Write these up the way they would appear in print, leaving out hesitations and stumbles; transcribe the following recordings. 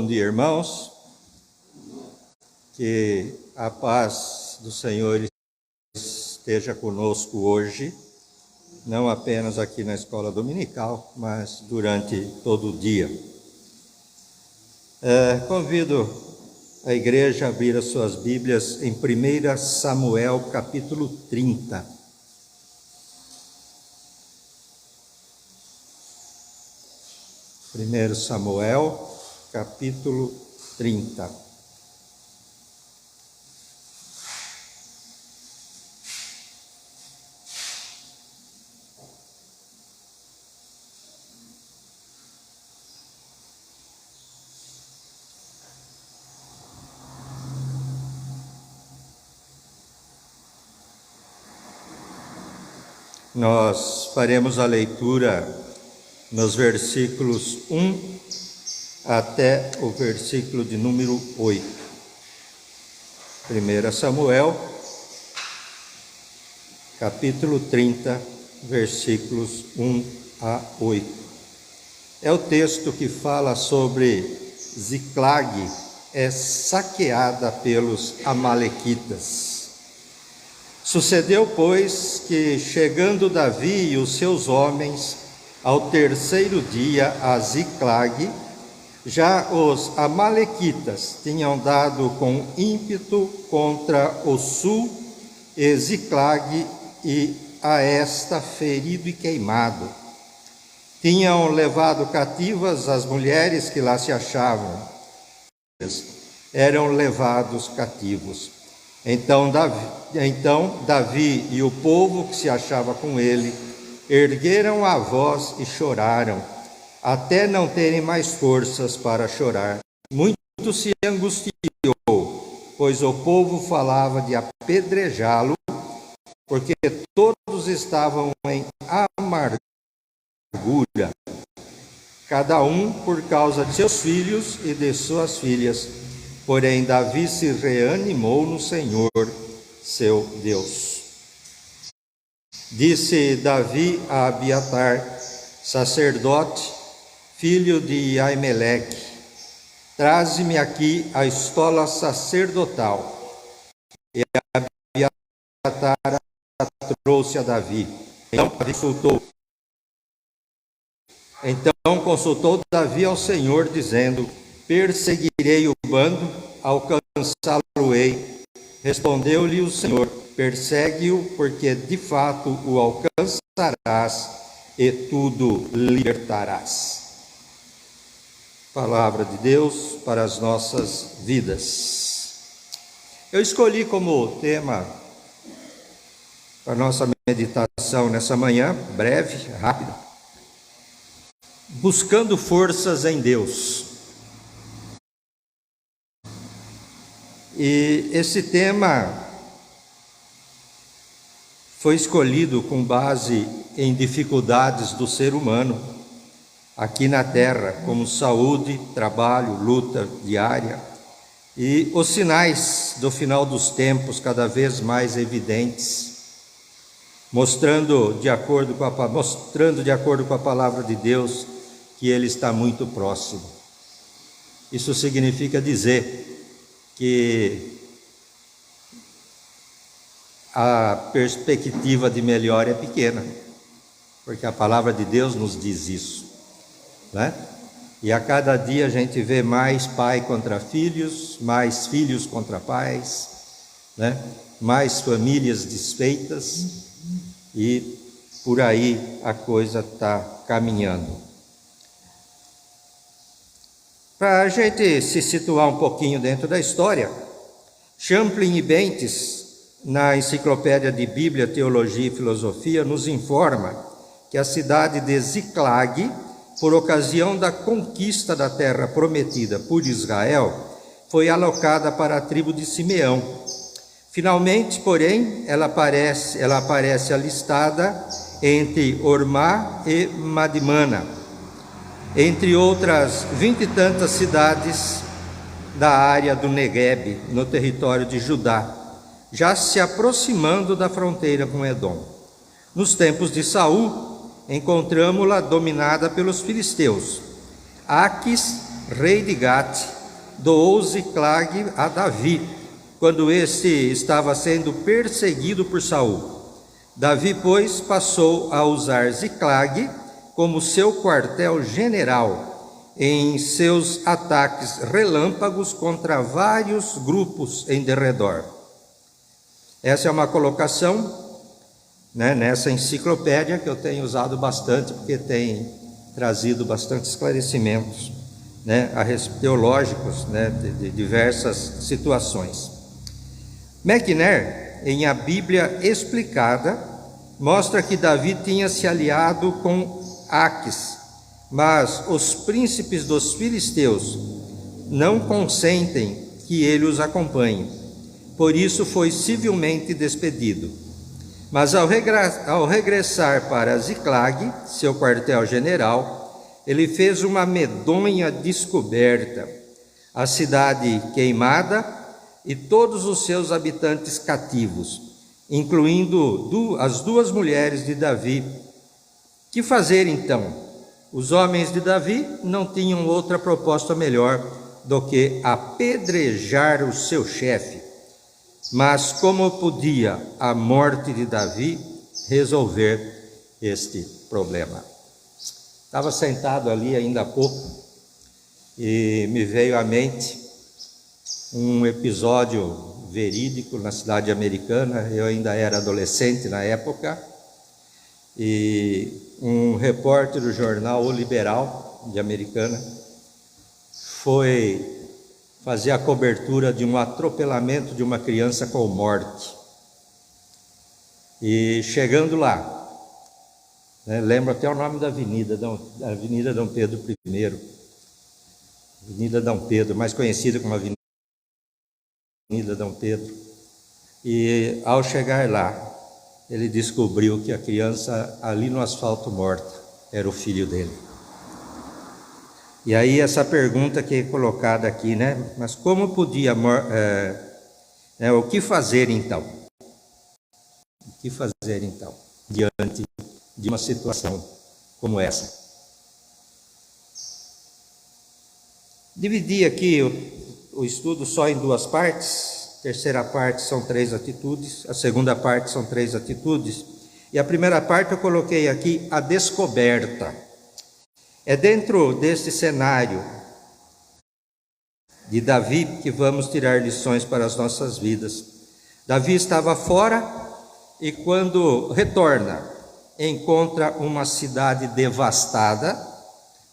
Bom dia, irmãos. Que a paz do Senhor esteja conosco hoje, não apenas aqui na escola dominical, mas durante todo o dia. Convido a igreja a abrir as suas Bíblias em 1 Samuel, capítulo 30. Primeiro Samuel, capítulo 30. Nós faremos a leitura nos versículos 1 até o versículo de número 8. 1 Samuel, capítulo 30, versículos 1 a 8. É o texto que fala sobre Ziclag é saqueada pelos amalequitas. Sucedeu, pois, que chegando Davi e os seus homens ao terceiro dia a Ziclag, já os amalequitas tinham dado com ímpeto contra o sul e Ziclag e a esta ferido e queimado. Tinham levado cativas as mulheres que lá se achavam, eram levados cativos. Então Davi e o povo que se achava com ele ergueram a voz e choraram, até não terem mais forças para chorar. Muito se angustiou, pois o povo falava de apedrejá-lo, porque todos estavam em amargura, cada um por causa de seus filhos e de suas filhas. Porém, Davi se reanimou no Senhor, seu Deus. Disse Davi a Abiatar, sacerdote, filho de Aimeleque: traze-me aqui a estola sacerdotal. E Abiatar a trouxe a Davi. Então consultou Davi ao Senhor, dizendo: perseguirei o bando, alcançá-lo-ei. Respondeu-lhe o Senhor: persegue-o, porque de fato o alcançarás e tudo libertarás. Palavra de Deus para as nossas vidas. Eu escolhi como tema para a nossa meditação nessa manhã, breve, rápida: buscando forças em Deus. E esse tema foi escolhido com base em dificuldades do ser humano aqui na terra, como saúde, trabalho, luta diária e os sinais do final dos tempos cada vez mais evidentes, mostrando de acordo com a palavra de Deus que Ele está muito próximo. Isso significa dizer que a perspectiva de melhor é pequena, porque a palavra de Deus nos diz isso, né? E a cada dia a gente vê mais pai contra filhos, mais filhos contra pais, né? Mais famílias desfeitas, e por aí a coisa está caminhando. Para a gente se situar um pouquinho dentro da história, Champlin e Bentes, na Enciclopédia de Bíblia, Teologia e Filosofia, nos informa que a cidade de Ziclag, por ocasião da conquista da terra prometida por Israel, foi alocada para a tribo de Simeão. Finalmente, porém, ela aparece alistada entre Ormá e Madmana, entre outras 20 e tantas cidades da área do Negueb, no território de Judá, já se aproximando da fronteira com Edom. Nos tempos de Saul, encontramos-la dominada pelos filisteus. Aques rei de Gate, doou Ziclag a Davi, quando este estava sendo perseguido por Saul. Davi, pois, passou a usar Ziclag como seu quartel-general em seus ataques relâmpagos contra vários grupos em derredor. Essa é uma colocação, nessa enciclopédia que eu tenho usado bastante, porque tem trazido bastante esclarecimentos teológicos de diversas situações. McNair, em A Bíblia Explicada, mostra que Davi tinha se aliado com Aques, mas os príncipes dos filisteus não consentem que ele os acompanhe. Por isso foi civilmente despedido. Mas ao regressar para Ziclag, seu quartel-general, ele fez uma medonha descoberta: a cidade queimada e todos os seus habitantes cativos, incluindo as duas mulheres de Davi. Que fazer então? Os homens de Davi não tinham outra proposta melhor do que apedrejar o seu chefe. Mas como podia a morte de Davi resolver este problema? Estava sentado ali ainda há pouco e me veio à mente um episódio verídico na cidade americana. Eu ainda era adolescente na época, e um repórter do jornal O Liberal de Americana foi fazer a cobertura de um atropelamento de uma criança com morte. E chegando lá, lembro até o nome da avenida, Avenida Dom Pedro I, Avenida Dom Pedro, mais conhecida como Avenida Dom Pedro. E ao chegar lá, ele descobriu que a criança ali no asfalto morta era o filho dele. E aí essa pergunta que é colocada aqui, mas como podia, o que fazer então? O que fazer então, diante de uma situação como essa? Dividi aqui o estudo só em duas partes. A terceira parte são 3 atitudes, a segunda parte são 3 atitudes, e a primeira parte eu coloquei aqui a descoberta. É dentro deste cenário de Davi que vamos tirar lições para as nossas vidas. Davi estava fora e quando retorna, encontra uma cidade devastada,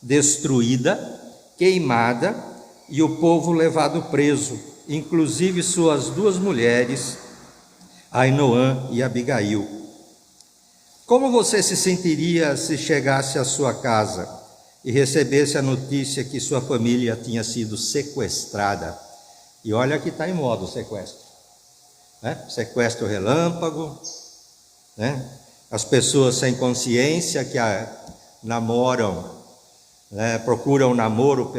destruída, queimada e o povo levado preso, inclusive suas duas mulheres, Ainoã e Abigail. Como você se sentiria se chegasse à sua casa e recebesse a notícia que sua família tinha sido sequestrada? E olha que está em modo sequestro, sequestro relâmpago, as pessoas sem consciência que namoram, procuram namoro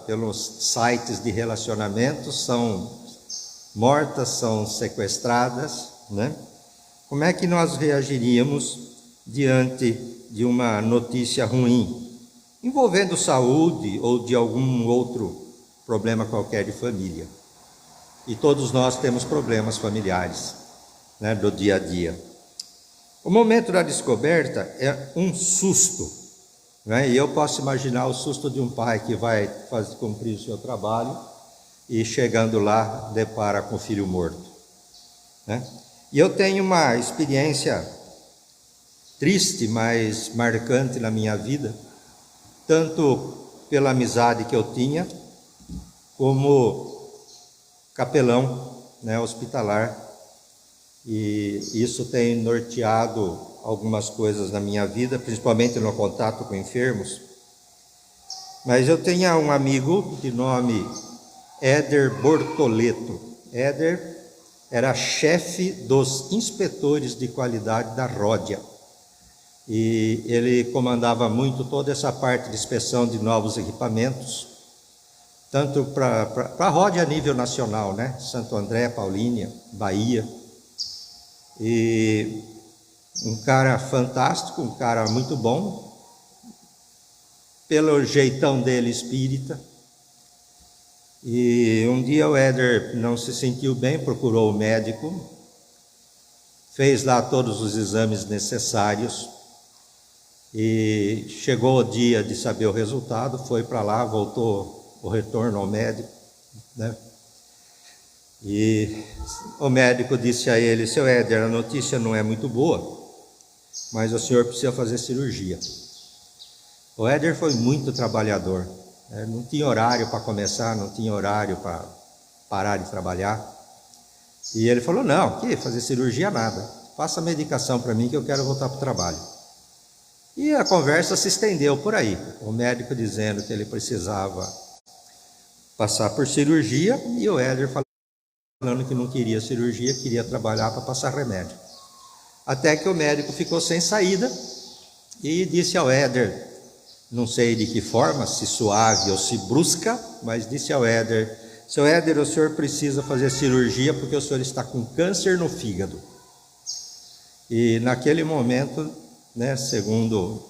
pelos sites de relacionamento, são mortas, são sequestradas, Como é que nós reagiríamos diante de uma notícia ruim, envolvendo saúde ou de algum outro problema qualquer de família? E todos nós temos problemas familiares, do dia a dia. O momento da descoberta é um susto, e eu posso imaginar o susto de um pai que vai cumprir o seu trabalho e chegando lá depara com o filho morto. E eu tenho uma experiência triste, mas marcante na minha vida, tanto pela amizade que eu tinha, como capelão hospitalar, e isso tem norteado algumas coisas na minha vida, principalmente no contato com enfermos. Mas eu tenho um amigo de nome Éder Bortoleto. Éder era chefe dos inspetores de qualidade da Ródia, e ele comandava muito toda essa parte de inspeção de novos equipamentos, tanto para a Ródia a nível nacional, Santo André, Paulínia, Bahia. E um cara fantástico, um cara muito bom, pelo jeitão dele espírita, E um dia o Éder não se sentiu bem, procurou o médico, fez lá todos os exames necessários e chegou o dia de saber o resultado, foi para lá, voltou o retorno ao médico, né? E o médico disse a ele: seu Éder, a notícia não é muito boa, mas o senhor precisa fazer cirurgia. O Éder foi muito trabalhador, né? Não tinha horário para começar, não tinha horário para parar de trabalhar. E ele falou: não, que fazer cirurgia nada, faça medicação para mim que eu quero voltar para o trabalho. E a conversa se estendeu por aí, o médico dizendo que ele precisava passar por cirurgia e o Éder falando que não queria cirurgia, queria trabalhar para passar remédio. Até que o médico ficou sem saída e disse ao Éder, não sei de que forma, se suave ou se brusca, mas disse ao Éder: seu Éder, o senhor precisa fazer cirurgia porque o senhor está com câncer no fígado. E naquele momento, né, segundo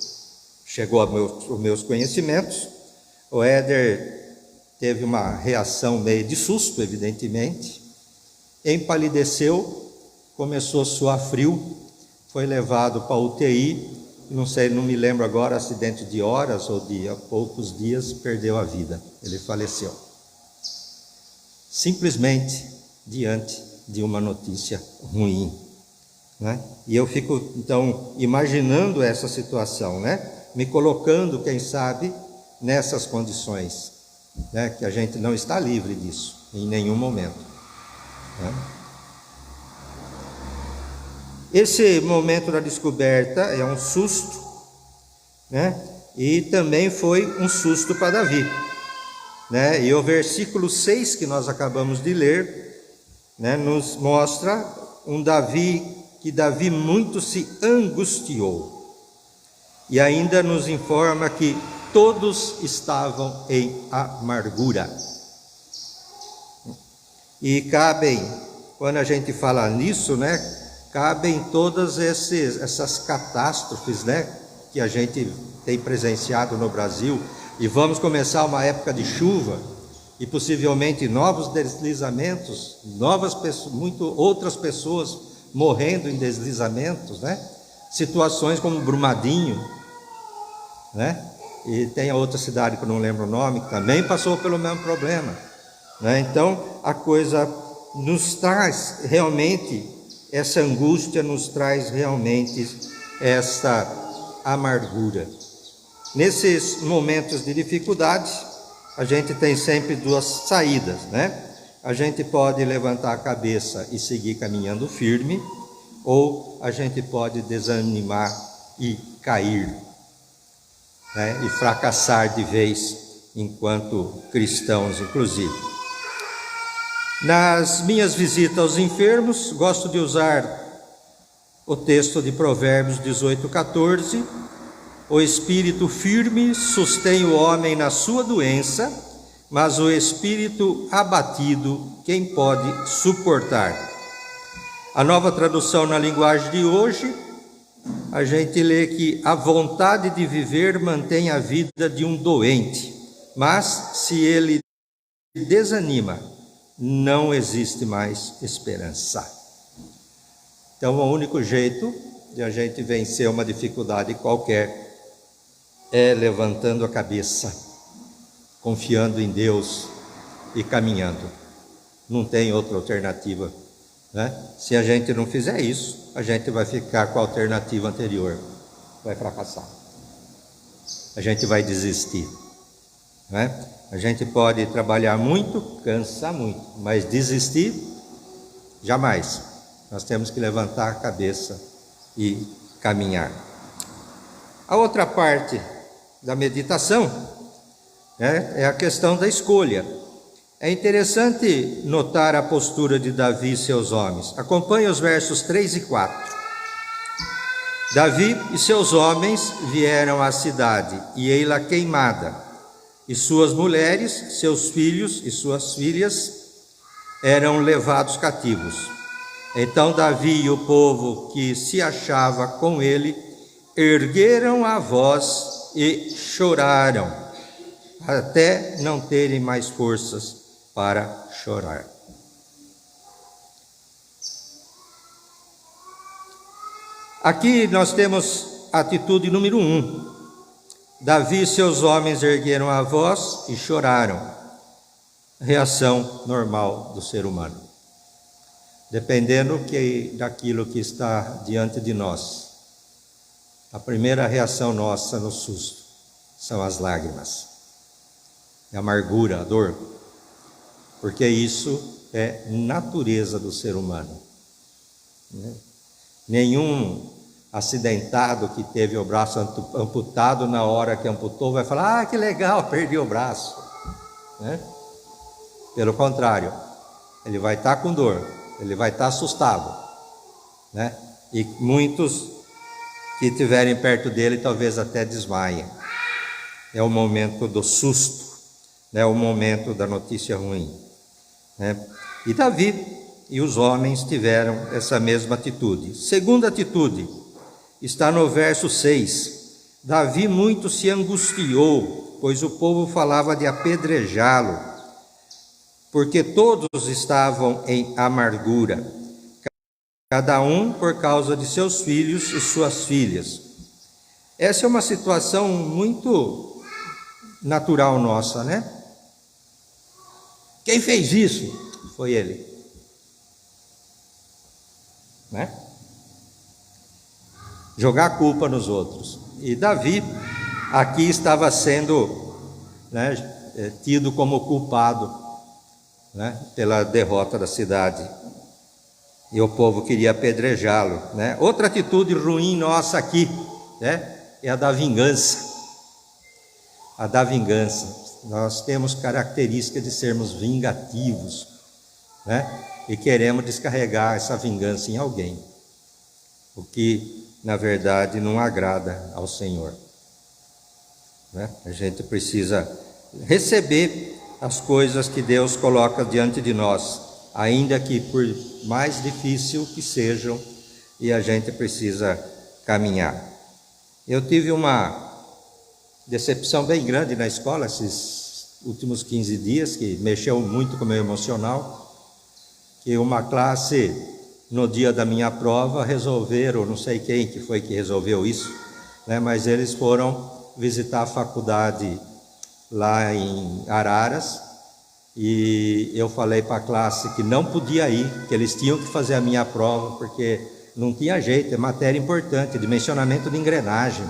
chegou aos meus conhecimentos, o Éder teve uma reação meio de susto, evidentemente, empalideceu, começou a suar frio, foi levado para a UTI, não sei, não me lembro agora, acidente de horas ou de poucos dias, perdeu a vida, ele faleceu. Simplesmente diante de uma notícia ruim, né? E eu fico, então, imaginando essa situação, né? Me colocando, quem sabe, nessas condições, né? Que a gente não está livre disso, em nenhum momento, né? Esse momento da descoberta é um susto, né? E também foi um susto para Davi, né? E o versículo 6 que nós acabamos de ler, né, nos mostra que Davi muito se angustiou. E ainda nos informa que todos estavam em amargura. E cabem, quando a gente fala nisso, né, cabem todas essas catástrofes, né, que a gente tem presenciado no Brasil. E vamos começar uma época de chuva e possivelmente novos deslizamentos, outras pessoas morrendo em deslizamentos, né? Situações como Brumadinho, né? E tem a outra cidade que eu não lembro o nome, que também passou pelo mesmo problema, né? Então a coisa nos traz realmente essa angústia, nos traz realmente essa amargura. Nesses momentos de dificuldade, a gente tem sempre duas saídas, né? A gente pode levantar a cabeça e seguir caminhando firme, ou a gente pode desanimar e cair, né? E fracassar de vez, enquanto cristãos, inclusive. Nas minhas visitas aos enfermos, gosto de usar o texto de Provérbios 18:14. O espírito firme sustém o homem na sua doença, mas o espírito abatido, quem pode suportar? A Nova Tradução na linguagem de hoje, a gente lê que a vontade de viver mantém a vida de um doente, mas se ele desanima, não existe mais esperança. Então, o único jeito de a gente vencer uma dificuldade qualquer é levantando a cabeça, confiando em Deus e caminhando. Não tem outra alternativa, né? Se a gente não fizer isso, a gente vai ficar com a alternativa anterior, vai fracassar. A gente vai desistir, né? A gente pode trabalhar muito, cansar muito, mas desistir, jamais. Nós temos que levantar a cabeça e caminhar. A outra parte da meditação, né, é a questão da escolha. É interessante notar a postura de Davi e seus homens. Acompanhe os versos 3 e 4. Davi e seus homens vieram à cidade, e ei-la queimada, e suas mulheres, seus filhos e suas filhas eram levados cativos. Então Davi e o povo que se achava com ele ergueram a voz e choraram, até não terem mais forças, para chorar. Aqui nós temos a atitude número 1. Davi e seus homens ergueram a voz e choraram. Reação normal do ser humano. Dependendo daquilo que está diante de nós. A primeira reação nossa no susto são as lágrimas. A amargura, a dor. Porque isso é natureza do ser humano. Nenhum acidentado que teve o braço amputado, na hora que amputou, vai falar: ah, que legal, perdi o braço. Pelo contrário, ele vai estar com dor, ele vai estar assustado. E muitos que estiverem perto dele talvez até desmaiem. É o momento do susto, é o momento da notícia ruim. E Davi e os homens tiveram essa mesma atitude. Segunda atitude está no verso 6. Davi muito se angustiou, pois o povo falava de apedrejá-lo, porque todos estavam em amargura, cada um por causa de seus filhos e suas filhas. Essa é uma situação muito natural nossa, né? Quem fez isso? Foi ele. Jogar a culpa nos outros. E Davi aqui estava sendo tido como culpado pela derrota da cidade. E o povo queria apedrejá-lo. Outra atitude ruim nossa aqui é a da vingança. A da vingança. Nós temos característica de sermos vingativos, e queremos descarregar essa vingança em alguém, o que na verdade não agrada ao Senhor. A gente precisa receber as coisas que Deus coloca diante de nós, ainda que por mais difícil que sejam, e a gente precisa caminhar. Eu tive uma decepção bem grande na escola esses últimos 15 dias, que mexeu muito com o meu emocional, que uma classe, no dia da minha prova, resolveram, não sei quem que foi que resolveu isso, mas eles foram visitar a faculdade lá em Araras, e eu falei para a classe que não podia ir, que eles tinham que fazer a minha prova, porque não tinha jeito, é matéria importante, dimensionamento de engrenagem.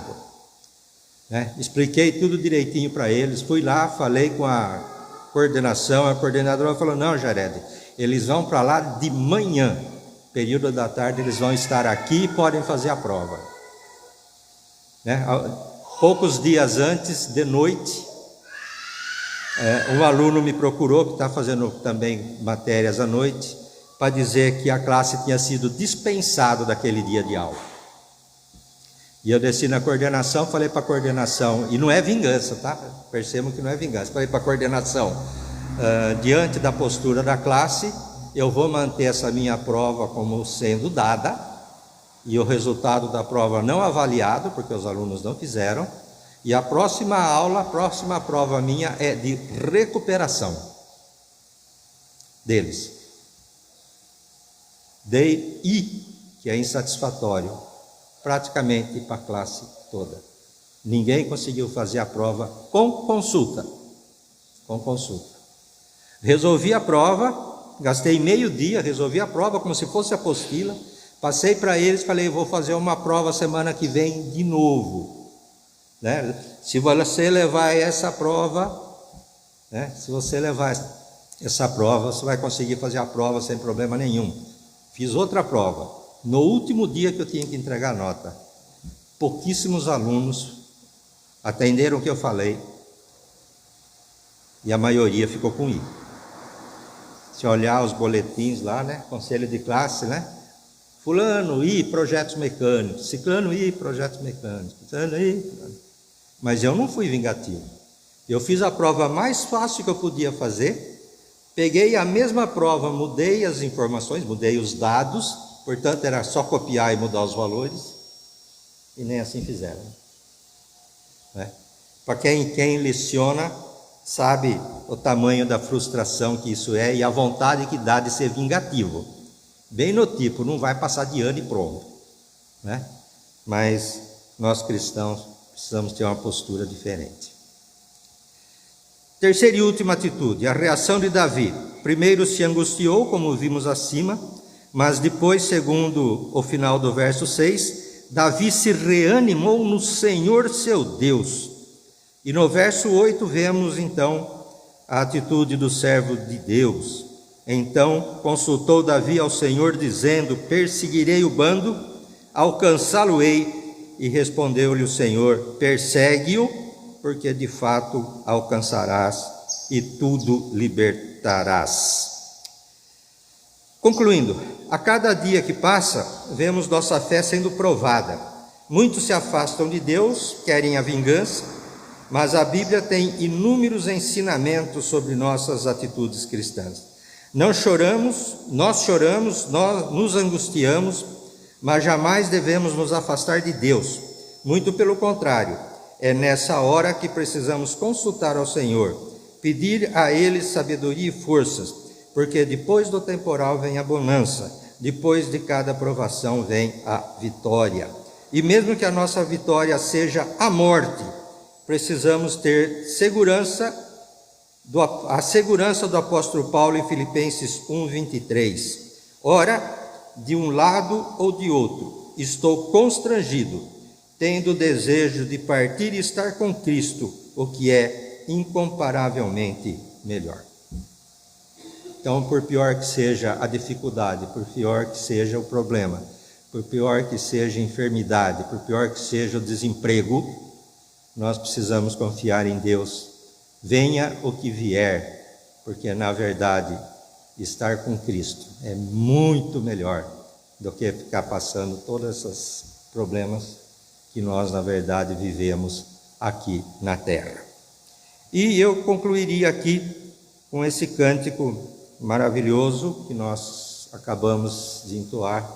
Expliquei tudo direitinho para eles, fui lá, falei com a coordenação, a coordenadora falou: não, Jared, eles vão para lá de manhã, período da tarde eles vão estar aqui e podem fazer a prova. Poucos dias antes, de noite, um aluno me procurou, que está fazendo também matérias à noite, para dizer que a classe tinha sido dispensada daquele dia de aula. E eu desci na coordenação, falei para a coordenação, e não é vingança, tá? Percebam que não é vingança. Falei para a coordenação: diante da postura da classe, eu vou manter essa minha prova como sendo dada, e o resultado da prova não avaliado, porque os alunos não fizeram, e a próxima aula, a próxima prova minha é de recuperação deles. Dei I, que é insatisfatório, praticamente para a classe toda. Ninguém conseguiu fazer a prova com consulta. Resolvi a prova, gastei meio dia, resolvi a prova como se fosse apostila, passei para eles, falei: vou fazer uma prova semana que vem de novo. Se você levar essa prova, se você levar essa prova, você vai conseguir fazer a prova sem problema nenhum. Fiz outra prova. No último dia que eu tinha que entregar a nota, pouquíssimos alunos atenderam o que eu falei, e a maioria ficou com I. Se olhar os boletins lá, conselho de classe, fulano, I, projetos mecânicos, ciclano, I, projetos mecânicos, ciclano, I. Mas eu não fui vingativo. Eu fiz a prova mais fácil que eu podia fazer, peguei a mesma prova, mudei as informações, mudei os dados, portanto era só copiar e mudar os valores, e nem assim fizeram. Para quem leciona, sabe o tamanho da frustração que isso é e a vontade que dá de ser vingativo. Bem no tipo, não vai passar de ano e pronto, né? Mas nós cristãos precisamos ter uma postura diferente. Terceira e última atitude, a reação de Davi. Primeiro se angustiou, como vimos acima, mas depois, segundo o final do verso 6, Davi se reanimou no Senhor seu Deus. E no verso 8 vemos então a atitude do servo de Deus. Então consultou Davi ao Senhor, dizendo: perseguirei o bando, alcançá-lo-ei. E respondeu-lhe o Senhor: persegue-o, porque de fato alcançarás e tudo libertarás. Concluindo, a cada dia que passa, vemos nossa fé sendo provada. Muitos se afastam de Deus, querem a vingança, mas a Bíblia tem inúmeros ensinamentos sobre nossas atitudes cristãs. Nós choramos, nós nos angustiamos, mas jamais devemos nos afastar de Deus. Muito pelo contrário, é nessa hora que precisamos consultar ao Senhor, pedir a Ele sabedoria e forças, porque depois do temporal vem a bonança, depois de cada provação vem a vitória. E mesmo que a nossa vitória seja a morte, precisamos ter a segurança do apóstolo Paulo em Filipenses 1:23. Ora, de um lado ou de outro, estou constrangido, tendo o desejo de partir e estar com Cristo, o que é incomparavelmente melhor. Então, por pior que seja a dificuldade, por pior que seja o problema, por pior que seja a enfermidade, por pior que seja o desemprego, nós precisamos confiar em Deus. Venha o que vier, porque na verdade estar com Cristo é muito melhor do que ficar passando todos esses problemas que nós na verdade vivemos aqui na terra. E eu concluiria aqui com esse cântico maravilhoso que nós acabamos de entoar,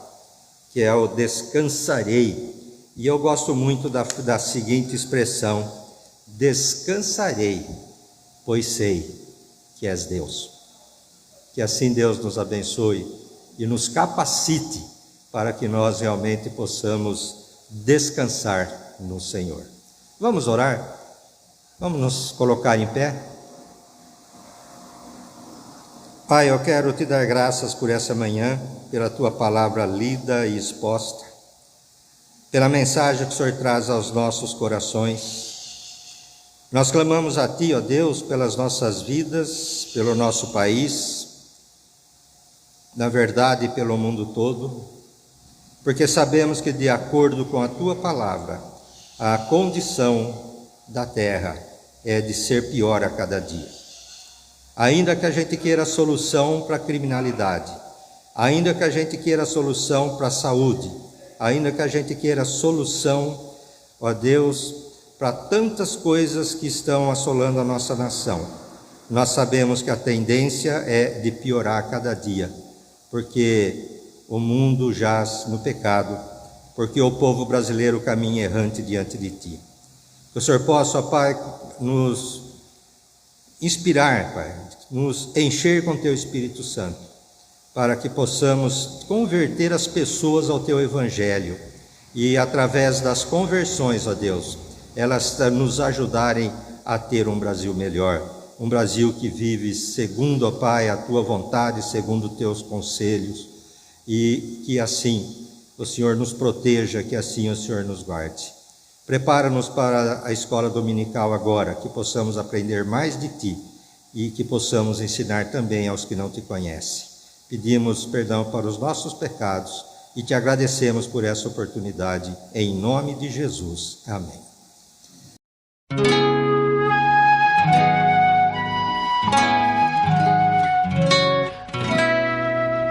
que é o Descansarei. E eu gosto muito da seguinte expressão: descansarei, pois sei que és Deus. Que assim Deus nos abençoe e nos capacite para que nós realmente possamos descansar no Senhor. Vamos orar? Vamos nos colocar em pé? Pai, eu quero te dar graças por essa manhã, pela tua palavra lida e exposta, pela mensagem que o Senhor traz aos nossos corações. Nós clamamos a Ti, ó Deus, pelas nossas vidas, pelo nosso país, na verdade pelo mundo todo, porque sabemos que de acordo com a Tua palavra, a condição da terra é de ser pior a cada dia. Ainda que a gente queira solução para a criminalidade, ainda que a gente queira solução para a saúde, ainda que a gente queira solução, ó Deus, para tantas coisas que estão assolando a nossa nação, nós sabemos que a tendência é de piorar a cada dia, porque o mundo jaz no pecado, porque o povo brasileiro caminha errante diante de Ti. Que o Senhor possa, ó Pai, nos inspirar, Pai, nos encher com Teu Espírito Santo, para que possamos converter as pessoas ao Teu Evangelho e através das conversões, ó Deus, elas nos ajudarem a ter um Brasil melhor, um Brasil que vive segundo, ó Pai, a Tua vontade, segundo os Teus conselhos, e que assim o Senhor nos proteja, que assim o Senhor nos guarde. Prepara-nos para a escola dominical agora, que possamos aprender mais de Ti e que possamos ensinar também aos que não Te conhecem. Pedimos perdão para os nossos pecados e Te agradecemos por essa oportunidade, em nome de Jesus. Amém.